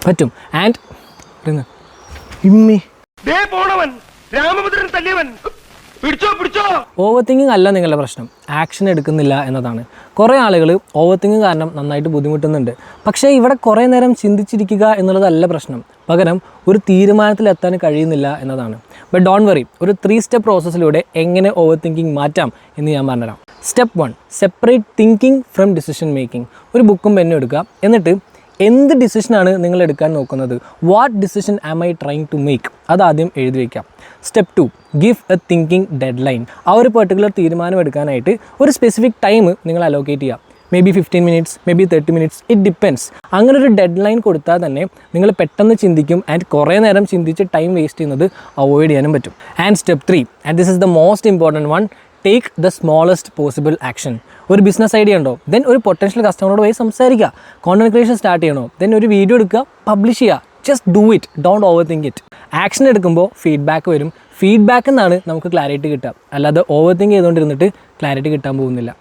പറ്റും. ആൻഡ് ഇമ്മി over thinking അല്ല നിങ്ങളുടെ പ്രശ്നം, ആക്ഷൻ എടുക്കുന്നില്ല എന്നതാണ്. കുറേ ആളുകൾ ഓവർ തിങ്കിങ് കാരണം നന്നായിട്ട് ബുദ്ധിമുട്ടുന്നുണ്ട്. പക്ഷേ ഇവിടെ കുറേ നേരം ചിന്തിച്ചിരിക്കുക എന്നുള്ളതല്ല പ്രശ്നം, പകരം ഒരു തീരുമാനത്തിലെത്താൻ കഴിയുന്നില്ല എന്നതാണ്. ബട്ട് ഡോണ്ട് വറി, ഒരു 3 സ്റ്റെപ്പ് പ്രോസസ്സിലൂടെ എങ്ങനെ ഓവർ തിങ്കിങ് മാറ്റാം എന്ന് ഞാൻ പറഞ്ഞുതരാം. Step 1, separate thinking from decision making. ഒരു ബുക്കും പെന്നും എടുക്കുക, എന്നിട്ട് എന്ത് ഡിസിഷനാണ് നിങ്ങൾ എടുക്കാൻ നോക്കുന്നത്, what decision am I trying to make, അതാദ്യം എഴുതി വയ്ക്കാം. Step 2, give a thinking deadline. ആ ഒരു പെർട്ടിക്കുലർ തീരുമാനം എടുക്കാനായിട്ട് ഒരു സ്പെസിഫിക് ടൈം നിങ്ങൾ അലോക്കേറ്റ് ചെയ്യുക. Maybe 15 minutes, maybe 30 minutes, it depends. അങ്ങനെ ഒരു ഡെഡ് ലൈൻ കൊടുത്താൽ തന്നെ നിങ്ങൾ പെട്ടെന്ന് ചിന്തിക്കും, ആൻഡ് കുറേ നേരം ചിന്തിച്ച് ടൈം വേസ്റ്റ് ചെയ്യുന്നത് അവോയ്ഡ് ചെയ്യാനും പറ്റും. And step 3, and this is the most important one, take the smallest possible action. ഒരു ബിസിനസ് ഐഡിയ ഉണ്ടോ, ദെൻ ഒരു പൊട്ടൻഷ്യൽ കസ്റ്റമറോട് പോയി സംസാരിക്കുക. കോണ്ടന്റ് ക്രിയേഷൻ സ്റ്റാർട്ട് ചെയ്യണോ, ദെൻ ഒരു വീഡിയോ എടുക്കുക, പബ്ലിഷ് ചെയ്യുക. Just do it, don't over think it. Action എടുക്കുമ്പോൾ ഫീഡ്ബാക്ക് വരും. ഫീഡ്ബാക്കിൽ നിന്നാണ് നമുക്ക് ക്ലാരിറ്റി കിട്ടുക, അല്ലാതെ ഓവർ തിങ്ക് ചെയ്തുകൊണ്ടിരുന്നിട്ട് ക്ലാരിറ്റി കിട്ടാൻ പോകുന്നില്ല.